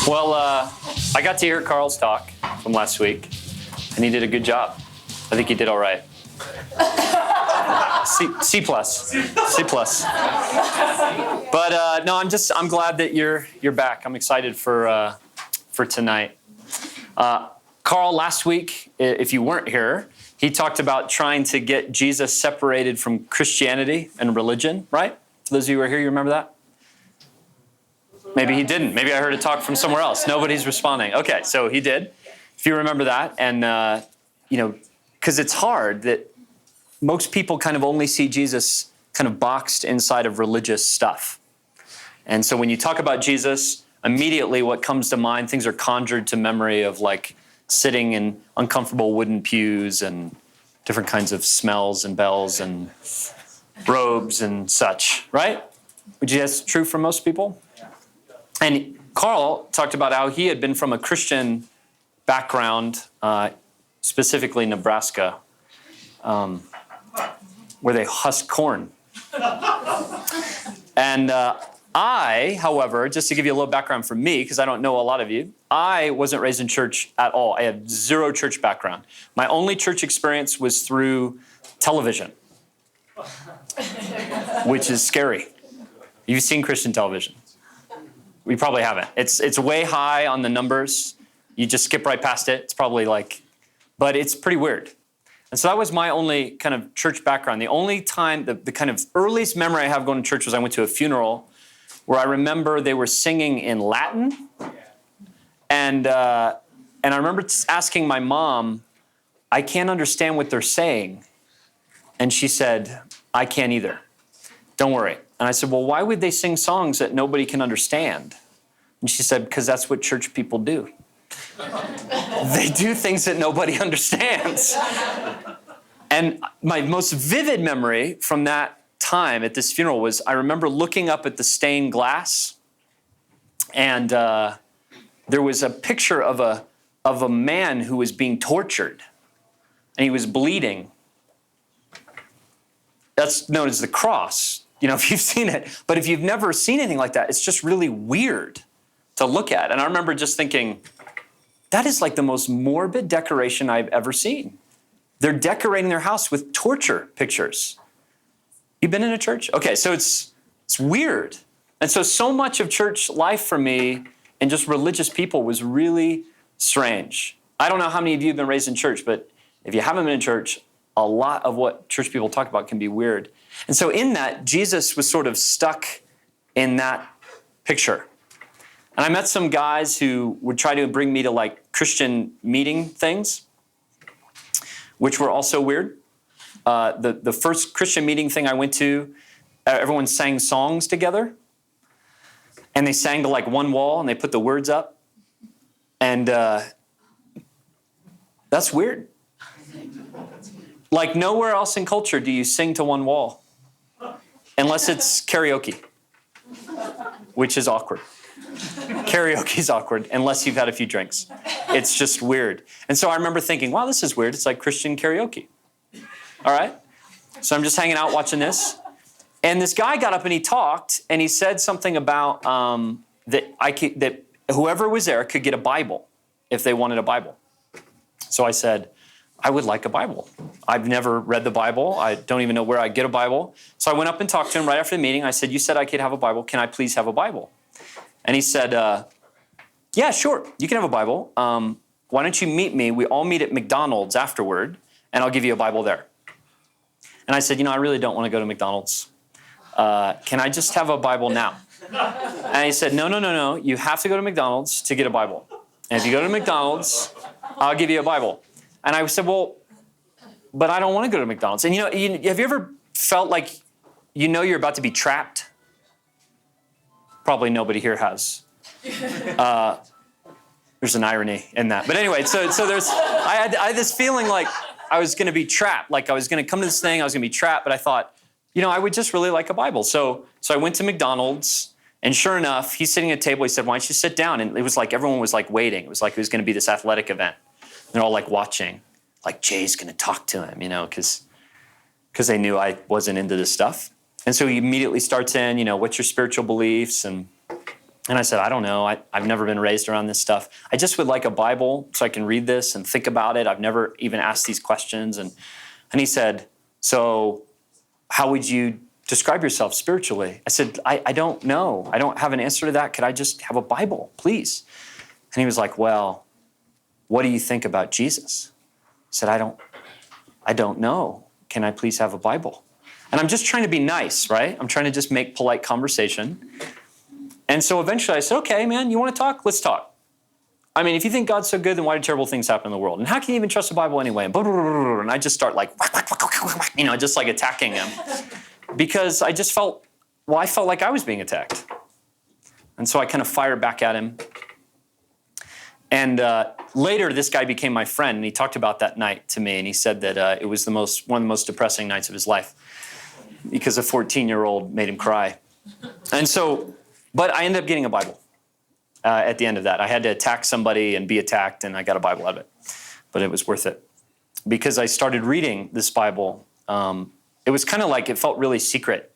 Well, I got to hear Carl's talk from last week, and he did a good job. I think he did all right. C plus. But no, I'm glad that you're back. I'm excited for tonight. Carl, last week, if you weren't here, he talked about trying to get Jesus separated from Christianity and religion, right? For those of you who are here, you remember that? Maybe he didn't. Maybe I heard a talk from somewhere else. Nobody's responding. Okay, so he did. If you remember that, and because it's hard that most people kind of only see Jesus kind of boxed inside of religious stuff. And so when you talk about Jesus, immediately what comes to mind, things are conjured to memory of like sitting in uncomfortable wooden pews and different kinds of smells and bells and robes and such, right? Would you say that's true for most people? And Carl talked about how he had been from a Christian background, specifically Nebraska, where they husk corn. And I, however, just to give you a little background from me, because I don't know a lot of you, I wasn't raised in church at all. I had zero church background. My only church experience was through television, which is scary. You've seen Christian television. We probably haven't. It's way high on the numbers. You just skip right past it. It's probably but it's pretty weird. And so that was my only kind of church background. The only time, the kind of earliest memory I have going to church was I went to a funeral where I remember they were singing in Latin. And I remember asking my mom, I can't understand what they're saying. And she said, I can't either. Don't worry. And I said, well, why would they sing songs that nobody can understand? And she said, because that's what church people do. They do things that nobody understands. And my most vivid memory from that time at this funeral was I remember looking up at the stained glass, and there was a picture of a man who was being tortured, and he was bleeding. That's known as the cross. If you've seen it. But if you've never seen anything like that, it's just really weird to look at. And I remember just thinking, that is like the most morbid decoration I've ever seen. They're decorating their house with torture pictures. You been in a church? Okay, so it's weird. And so much of church life for me and just religious people was really strange. I don't know how many of you have been raised in church, but if you haven't been in church, a lot of what church people talk about can be weird. And so in that, Jesus was sort of stuck in that picture. And I met some guys who would try to bring me to like Christian meeting things, which were also weird. The first Christian meeting thing I went to, everyone sang songs together. And they sang to like one wall and they put the words up. And that's weird. Like nowhere else in culture do you sing to one wall. Unless it's karaoke, which is awkward. Karaoke is awkward unless you've had a few drinks. It's just weird. And so I remember thinking, wow, this is weird. It's like Christian karaoke. All right? So I'm just hanging out watching this. And this guy got up and he talked and he said something about that whoever was there could get a Bible if they wanted a Bible. So I said, I would like a Bible. I've never read the Bible. I don't even know where I get a Bible. So I went up and talked to him right after the meeting. I said, you said I could have a Bible. Can I please have a Bible? And he said, yeah, sure. You can have a Bible. Why don't you meet me? We all meet at McDonald's afterward, and I'll give you a Bible there. And I said, I really don't want to go to McDonald's. Can I just have a Bible now? And he said, no. You have to go to McDonald's to get a Bible. And if you go to McDonald's, I'll give you a Bible. And I said, well, but I don't want to go to McDonald's. And have you ever felt like you're about to be trapped? Probably nobody here has. There's an irony in that. But anyway, so I had this feeling like I was going to be trapped. Like I was going to come to this thing, I was going to be trapped. But I thought, I would just really like a Bible. So I went to McDonald's. And sure enough, he's sitting at a table. He said, why don't you sit down? And it was like everyone was like waiting. It was like it was going to be this athletic event. They're all like watching, like Jay's going to talk to him, because they knew I wasn't into this stuff. And so he immediately starts in, what's your spiritual beliefs? And And I said, I don't know. I've never been raised around this stuff. I just would like a Bible so I can read this and think about it. I've never even asked these questions. And he said, so how would you describe yourself spiritually? I said, I don't know. I don't have an answer to that. Could I just have a Bible, please? And he was like, well, what do you think about Jesus? I said, I don't know. Can I please have a Bible? And I'm just trying to be nice, right? I'm trying to just make polite conversation. And so eventually I said, okay, man, you want to talk? Let's talk. I mean, if you think God's so good, then why do terrible things happen in the world? And how can you even trust the Bible anyway? And I just start like, just like attacking him. Because I just felt like I was being attacked. And so I kind of fired back at him. And later, this guy became my friend, and he talked about that night to me, and he said that it was one of the most depressing nights of his life because a 14-year-old made him cry. And so, but I ended up getting a Bible at the end of that. I had to attack somebody and be attacked, and I got a Bible out of it. But it was worth it. Because I started reading this Bible, it was kind of like it felt really secret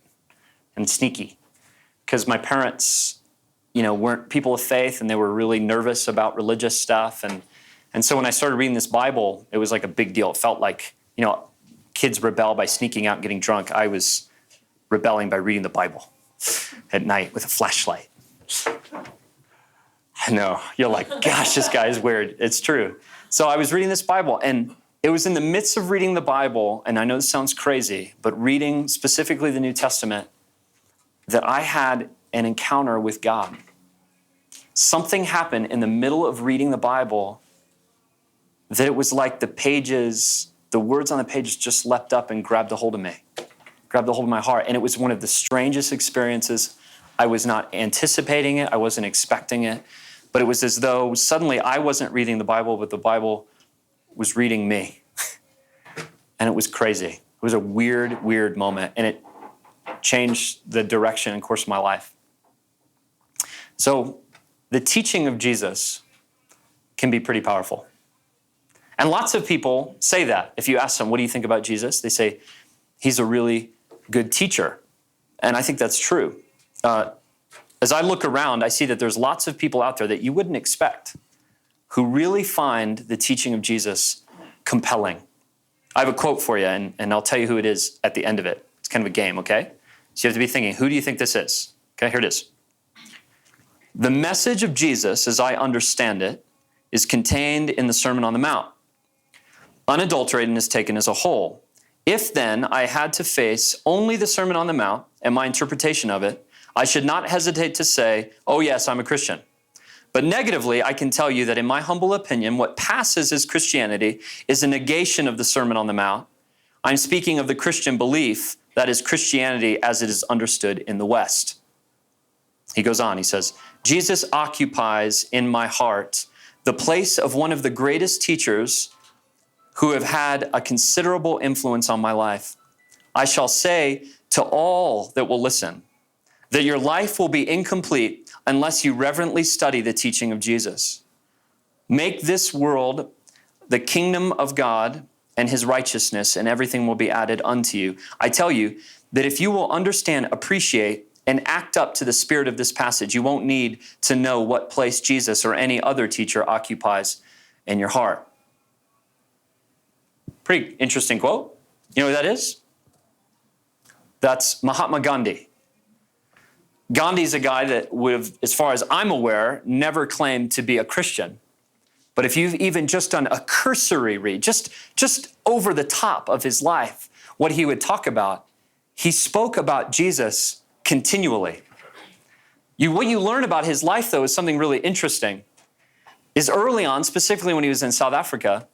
and sneaky. Because my parents, weren't people of faith, and they were really nervous about religious stuff. And so when I started reading this Bible, it was like a big deal. It felt like, kids rebel by sneaking out and getting drunk. I was rebelling by reading the Bible at night with a flashlight. I know, you're like, gosh, this guy is weird. It's true. So I was reading this Bible, and it was in the midst of reading the Bible, and I know this sounds crazy, but reading specifically the New Testament, that I had an encounter with God. Something happened in the middle of reading the Bible that it was like the words on the pages just leapt up and grabbed a hold of me, grabbed a hold of my heart. And it was one of the strangest experiences. I was not anticipating it. I wasn't expecting it. But it was as though suddenly I wasn't reading the Bible, but the Bible was reading me. And it was crazy. It was a weird, weird moment. And it changed the direction and course of my life. So the teaching of Jesus can be pretty powerful. And lots of people say that. If you ask them, what do you think about Jesus? They say, he's a really good teacher. And I think that's true. As I look around, I see that there's lots of people out there that you wouldn't expect who really find the teaching of Jesus compelling. I have a quote for you, and I'll tell you who it is at the end of it. It's kind of a game, okay? So you have to be thinking, who do you think this is? Okay, here it is. The message of Jesus, as I understand it, is contained in the Sermon on the Mount. Unadulterated and is taken as a whole. If then I had to face only the Sermon on the Mount and my interpretation of it, I should not hesitate to say, oh yes, I'm a Christian. But negatively, I can tell you that in my humble opinion, what passes as Christianity is a negation of the Sermon on the Mount. I'm speaking of the Christian belief, that is Christianity as it is understood in the West. He goes on, he says, Jesus occupies in my heart the place of one of the greatest teachers who have had a considerable influence on my life. I shall say to all that will listen that your life will be incomplete unless you reverently study the teaching of Jesus. Make this world the kingdom of God and his righteousness, and everything will be added unto you. I tell you that if you will understand, appreciate, and act up to the spirit of this passage, you won't need to know what place Jesus or any other teacher occupies in your heart. Pretty interesting quote. You know who that is? That's Mahatma Ghandi. Gandhi's a guy that would have, as far as I'm aware, never claimed to be a Christian. But if you've even just done a cursory read, just over the top of his life, what he would talk about, he spoke about Jesus continually. What you learn about his life, though, is something really interesting. Is early on, specifically when he was in South Africa,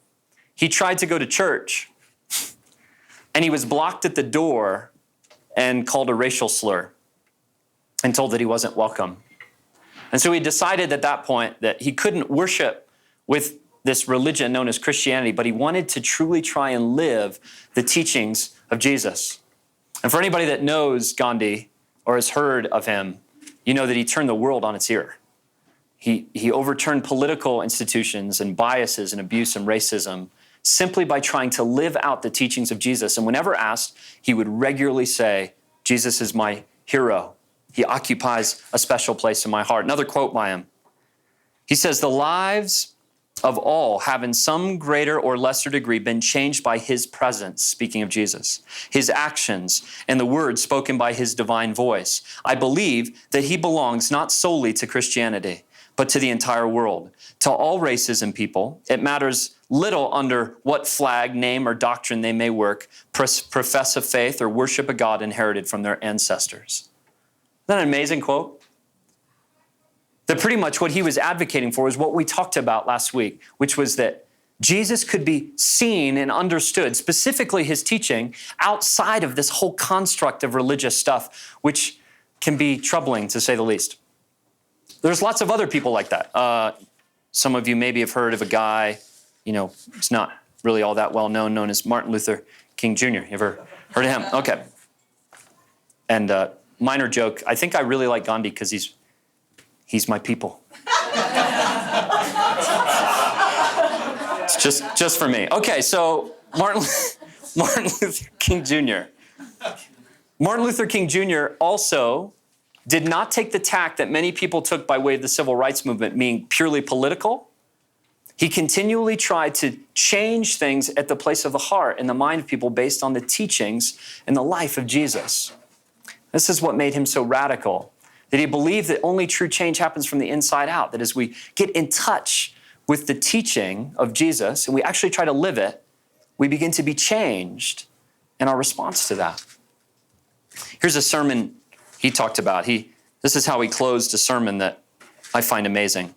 he tried to go to church, and he was blocked at the door and called a racial slur and told that he wasn't welcome. And so he decided at that point that he couldn't worship with this religion known as Christianity, but he wanted to truly try and live the teachings of Jesus. And for anybody that knows Ghandi or has heard of him, you know that he turned the world on its ear. He overturned political institutions and biases and abuse and racism simply by trying to live out the teachings of Jesus. And whenever asked, he would regularly say, Jesus is my hero. He occupies a special place in my heart. Another quote by him. He says, the lives of all have in some greater or lesser degree been changed by his presence, speaking of Jesus, his actions, and the words spoken by his divine voice. I believe that he belongs not solely to Christianity, but to the entire world, to all races and people. It matters little under what flag, name, or doctrine they may profess a faith, or worship a God inherited from their ancestors. Isn't that an amazing quote? That pretty much what he was advocating for is what we talked about last week, which was that Jesus could be seen and understood, specifically his teaching, outside of this whole construct of religious stuff, which can be troubling to say the least. There's lots of other people like that. Some of you maybe have heard of a guy, he's not really all that well known as Martin Luther King Jr. You ever heard of him? Okay. And minor joke, I think I really like Ghandi because he's my people. It's just for me. Okay, so Martin Luther King Jr. Martin Luther King Jr. also did not take the tack that many people took by way of the civil rights movement, being purely political. He continually tried to change things at the place of the heart and the mind of people based on the teachings and the life of Jesus. This is what made him so radical, that he believed that only true change happens from the inside out, that as we get in touch with the teaching of Jesus and we actually try to live it, we begin to be changed in our response to that. Here's a sermon he talked about. This is how he closed a sermon that I find amazing.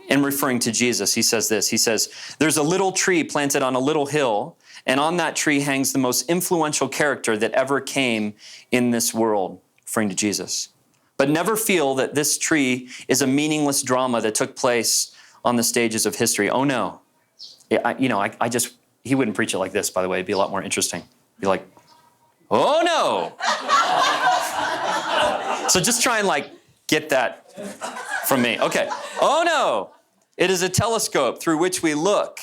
In referring to Jesus, he says this. He says, there's a little tree planted on a little hill, and on that tree hangs the most influential character that ever came in this world, referring to Jesus. But never feel that this tree is a meaningless drama that took place on the stages of history. Oh no. He wouldn't preach it like this, by the way. It'd be a lot more interesting. Be like, oh no. So just try and get that from me. Okay. Oh no. It is a telescope through which we look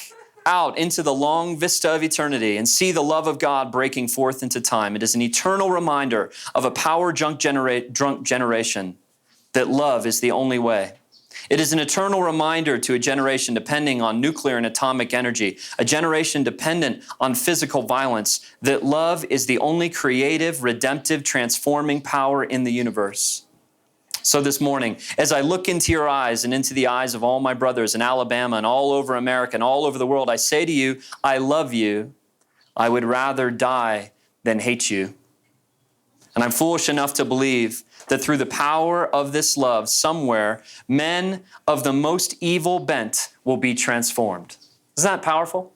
out into the long vista of eternity and see the love of God breaking forth into time. It is an eternal reminder of a power-drunk generation that love is the only way. It is an eternal reminder to a generation depending on nuclear and atomic energy, a generation dependent on physical violence, that love is the only creative, redemptive, transforming power in the universe. So this morning, as I look into your eyes and into the eyes of all my brothers in Alabama and all over America and all over the world, I say to you, I love you. I would rather die than hate you. And I'm foolish enough to believe that through the power of this love, somewhere, men of the most evil bent will be transformed. Isn't that powerful?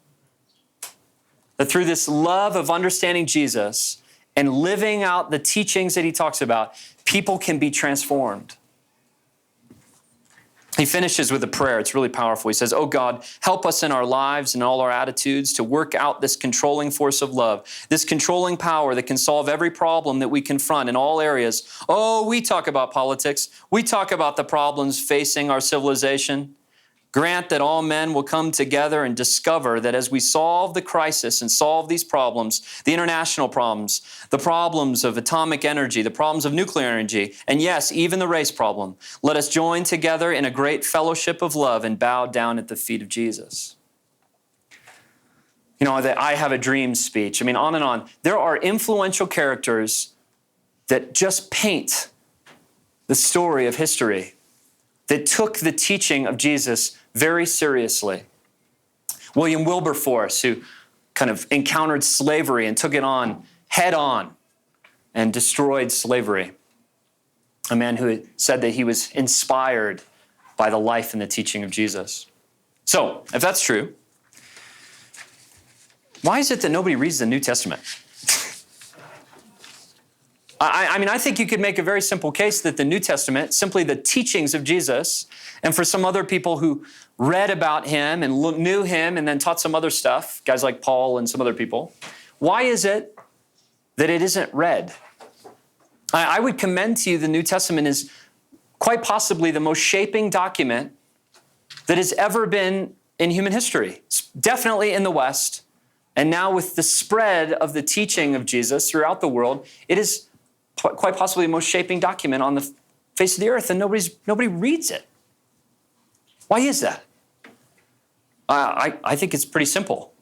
That through this love of understanding Jesus and living out the teachings that he talks about, people can be transformed. He finishes with a prayer. It's really powerful. He says, oh God, help us in our lives and all our attitudes to work out this controlling force of love, this controlling power that can solve every problem that we confront in all areas. Oh, we talk about politics. We talk about the problems facing our civilization. Grant that all men will come together and discover that as we solve the crisis and solve these problems, the international problems, the problems of atomic energy, the problems of nuclear energy, and yes, even the race problem, let us join together in a great fellowship of love and bow down at the feet of Jesus. The I have a dream speech. On and on. There are influential characters that just paint the story of history, that took the teaching of Jesus very seriously. William Wilberforce, who kind of encountered slavery and took it on head on and destroyed slavery. A man who said that he was inspired by the life and the teaching of Jesus. So, if that's true, why is it that nobody reads the New Testament? I think you could make a very simple case that the New Testament, simply the teachings of Jesus, and for some other people who read about him and knew him and then taught some other stuff, guys like Paul and some other people, why is it that it isn't read? I would commend to you the New Testament is quite possibly the most shaping document that has ever been in human history. It's definitely in the West. And now with the spread of the teaching of Jesus throughout the world, it is quite possibly the most shaping document on the face of the earth, and nobody reads it. Why is that? I think it's pretty simple.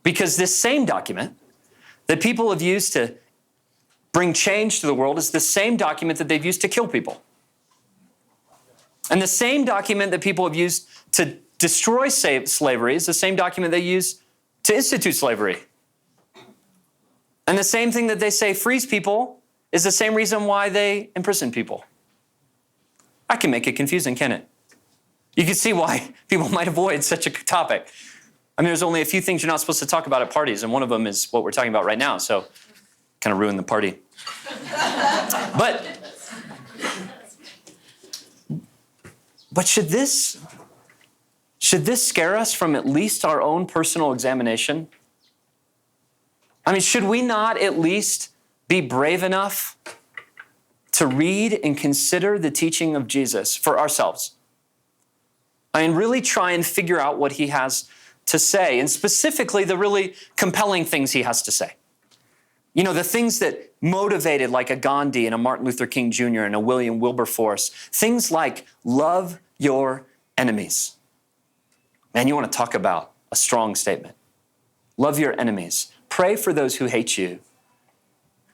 Because this same document that people have used to bring change to the world is the same document that they've used to kill people. And the same document that people have used to destroy slavery is the same document they use to institute slavery. And the same thing that they say frees people is the same reason why they imprison people. I can make it confusing, can't it? You can see why people might avoid such a topic. I mean, there's only a few things you're not supposed to talk about at parties, and one of them is what we're talking about right now, so kind of ruin the party. But should this scare us from at least our own personal examination? I mean, should we not at least be brave enough to read and consider the teaching of Jesus for ourselves? I mean, really try and figure out what he has to say, and specifically the really compelling things he has to say. You know, the things that motivated like a Ghandi and a Martin Luther King Jr. and a William Wilberforce, things like love your enemies. Man, you want to talk about a strong statement. Love your enemies. Pray for those who hate you.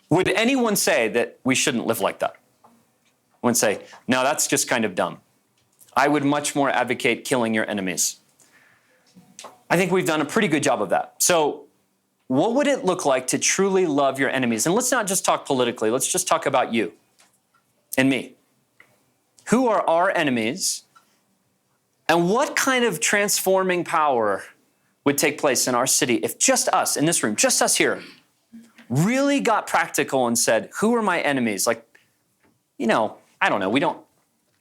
Would anyone say that we shouldn't live like that? I would say, no, that's just kind of dumb. I would much more advocate killing your enemies. I think we've done a pretty good job of that. So what would it look like to truly love your enemies? And let's not just talk politically. Let's just talk about you and me. Who are our enemies? And what kind of transforming power would take place in our city if just us in this room, just us here, really got practical and said, who are my enemies? Like, you know, I don't know.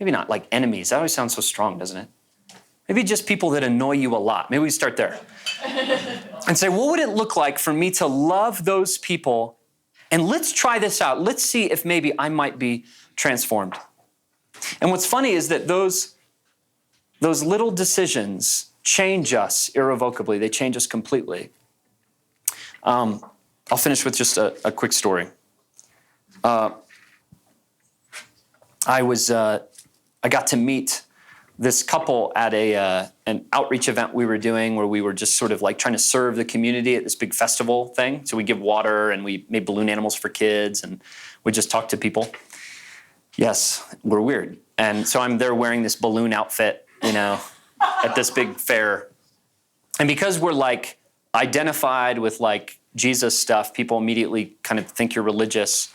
Maybe not like enemies. That always sounds so strong, doesn't it? Maybe just people that annoy you a lot. Maybe we start there. And say, what would it look like for me to love those people? And let's try this out. Let's see if maybe I might be transformed. And what's funny is that those little decisions change us irrevocably. They change us completely. I'll finish with just a quick story. I got to meet this couple at an outreach event we were doing where we were just sort of like trying to serve the community at this big festival thing. So we give water and we made balloon animals for kids and we just talk to people. Yes, we're weird. And so I'm there wearing this balloon outfit, you know, at this big fair. And because we're like identified with like Jesus stuff, people immediately kind of think you're religious.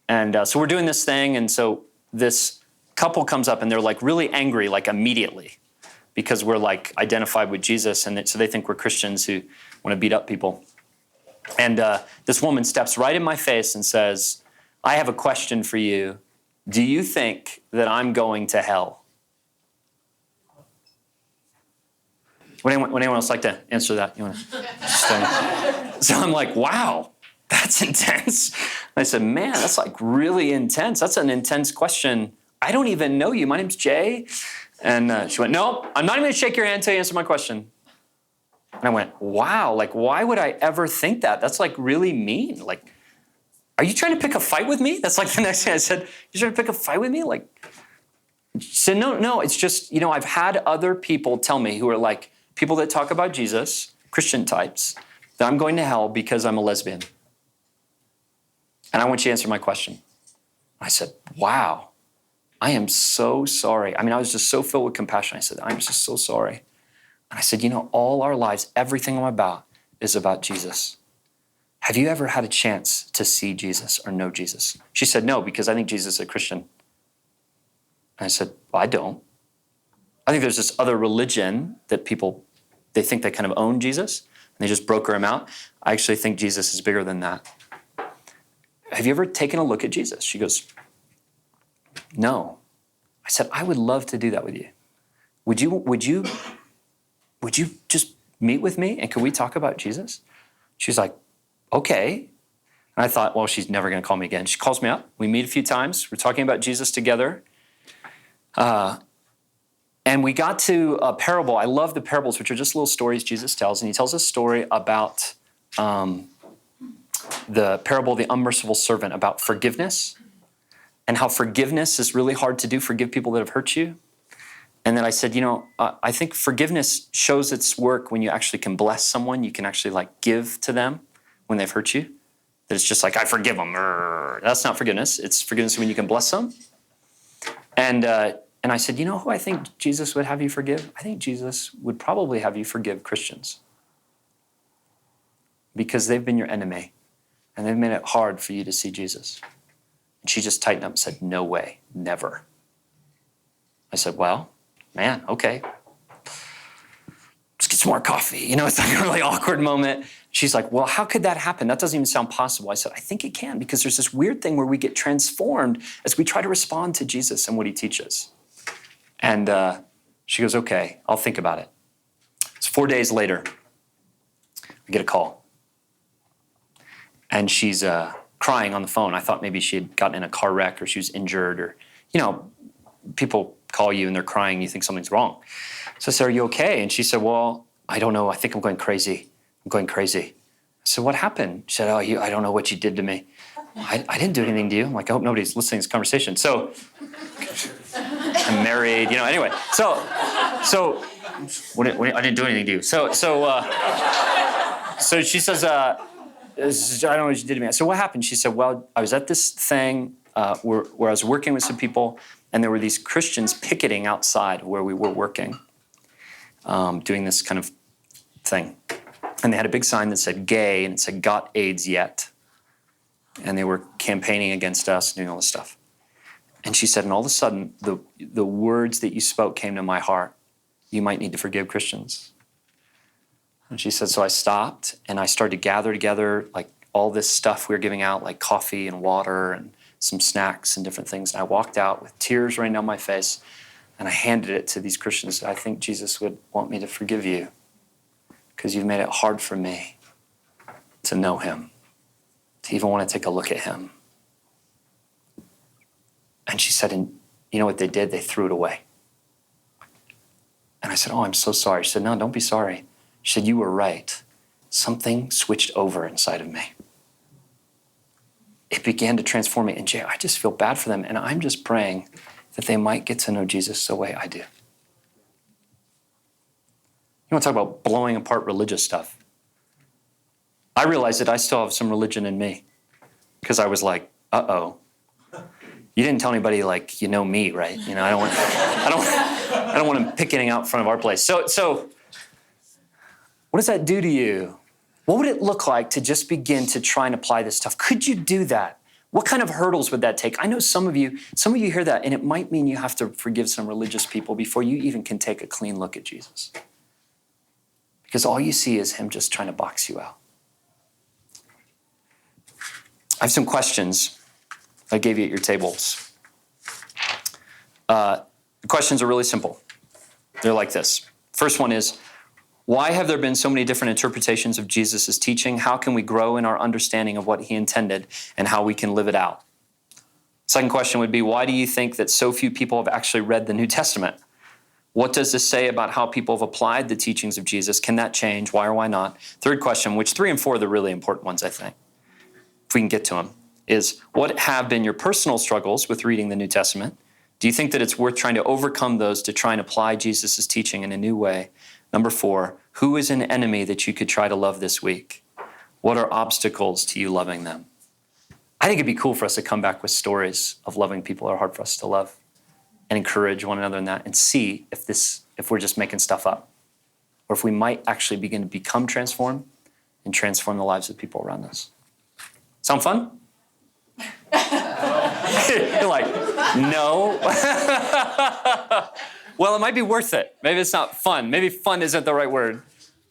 And so we're doing this thing. And so this couple comes up and they're like really angry, like immediately, because we're like identified with Jesus. And so they think we're Christians who want to beat up people. And this woman steps right in my face and says, I have a question for you. Do you think that I'm going to hell? Would anyone else like to answer that? You want to? So I'm like, wow, that's intense. And I said, man, that's like really intense. That's an intense question. I don't even know you. My name's Jay. And she went, no, I'm not even going to shake your hand until you answer my question. And I went, wow, like, why would I ever think that? That's like really mean. Like, are you trying to pick a fight with me? That's like the next thing I said. You trying to pick a fight with me? Like, she said, no, it's just, you know, I've had other people tell me who are like people that talk about Jesus, Christian types, that I'm going to hell because I'm a lesbian. And I want you to answer my question. I said, wow, I am so sorry. I mean, I was just so filled with compassion. I said, I'm just so sorry. And I said, you know, all our lives, everything I'm about is about Jesus. Have you ever had a chance to see Jesus or know Jesus? She said, no, because I think Jesus is a Christian. And I said, well, I don't. I think there's this other religion that people, they think they kind of own Jesus, and they just broker him out. I actually think Jesus is bigger than that. Have you ever taken a look at Jesus? She goes, no. I said, I would love to do that with you. Would you just meet with me and could we talk about Jesus? She's like, okay. And I thought, well, she's never going to call me again. She calls me up. We meet a few times. We're talking about Jesus together. And we got to a parable. I love the parables, which are just little stories Jesus tells. And he tells a story about the parable of the unmerciful servant about forgiveness and how forgiveness is really hard to do, forgive people that have hurt you. And then I said, I think forgiveness shows its work when you actually can bless someone. You can actually like give to them when they've hurt you. That it's just like, I forgive them. That's not forgiveness. It's forgiveness when you can bless them. And I said, who I think Jesus would have you forgive? I think Jesus would probably have you forgive Christians because they've been your enemy and they've made it hard for you to see Jesus. And she just tightened up and said, no way, never. I said, well, man, okay. Let's get some more coffee. It's like a really awkward moment. She's like, well, how could that happen? That doesn't even sound possible. I said, I think it can, because there's this weird thing where we get transformed as we try to respond to Jesus and what he teaches. And she goes, okay, I'll think about it. It's 4 days later, I get a call. And she's crying on the phone. I thought maybe she had gotten in a car wreck or she was injured or, people call you and they're crying, you think something's wrong. So I said, are you okay? And she said, well, I don't know. I think I'm going crazy. I said, what happened? She said, I don't know what you did to me. I didn't do anything to you. I'm like, I hope nobody's listening to this conversation. So I'm married, anyway. So what, I didn't do anything to you. So she says, I don't know what you did to me. I said, what happened? She said, well, I was at this thing where I was working with some people, and there were these Christians picketing outside where we were working, doing this kind of thing. And they had a big sign that said gay, and it said, got AIDS yet. And they were campaigning against us, doing all this stuff. And she said, and all of a sudden, the words that you spoke came to my heart. You might need to forgive Christians. And she said, so I stopped, and I started to gather together, like, all this stuff we were giving out, like coffee and water and some snacks and different things. And I walked out with tears running down my face, and I handed it to these Christians. I think Jesus would want me to forgive you because you've made it hard for me to know him, to even want to take a look at him. And she said, and you know what they did? They threw it away. And I said, oh, I'm so sorry. She said, no, don't be sorry. She said, you were right. Something switched over inside of me. It began to transform me. And Jay, I just feel bad for them. And I'm just praying that they might get to know Jesus the way I do. You want to talk about blowing apart religious stuff? I realized that I still have some religion in me because I was like, uh-oh. You didn't tell anybody, like, you know me, right? I don't want them picketing out in front of our place. So what does that do to you? What would it look like to just begin to try and apply this stuff? Could you do that? What kind of hurdles would that take? I know some of you hear that, and it might mean you have to forgive some religious people before you even can take a clean look at Jesus. Because all you see is him just trying to box you out. I have some questions I gave you at your tables. The questions are really simple. They're like this. First one is, why have there been so many different interpretations of Jesus' teaching? How can we grow in our understanding of what he intended and how we can live it out? Second question would be, why do you think that so few people have actually read the New Testament? What does this say about how people have applied the teachings of Jesus? Can that change? Why or why not? Third question, which 3 and 4 are the really important ones, I think, if we can get to them, is what have been your personal struggles with reading the New Testament? Do you think that it's worth trying to overcome those to try and apply Jesus' teaching in a new way? Number 4, who is an enemy that you could try to love this week? What are obstacles to you loving them? I think it'd be cool for us to come back with stories of loving people that are hard for us to love and encourage one another in that and see if we're just making stuff up or if we might actually begin to become transformed and transform the lives of people around us. Sound fun? You're like, no. Well, it might be worth it. Maybe it's not fun. Maybe fun isn't the right word.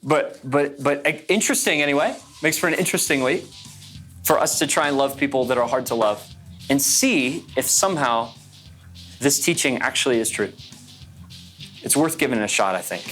But interesting anyway. Makes for an interesting week for us to try and love people that are hard to love and see if somehow this teaching actually is true. It's worth giving it a shot, I think.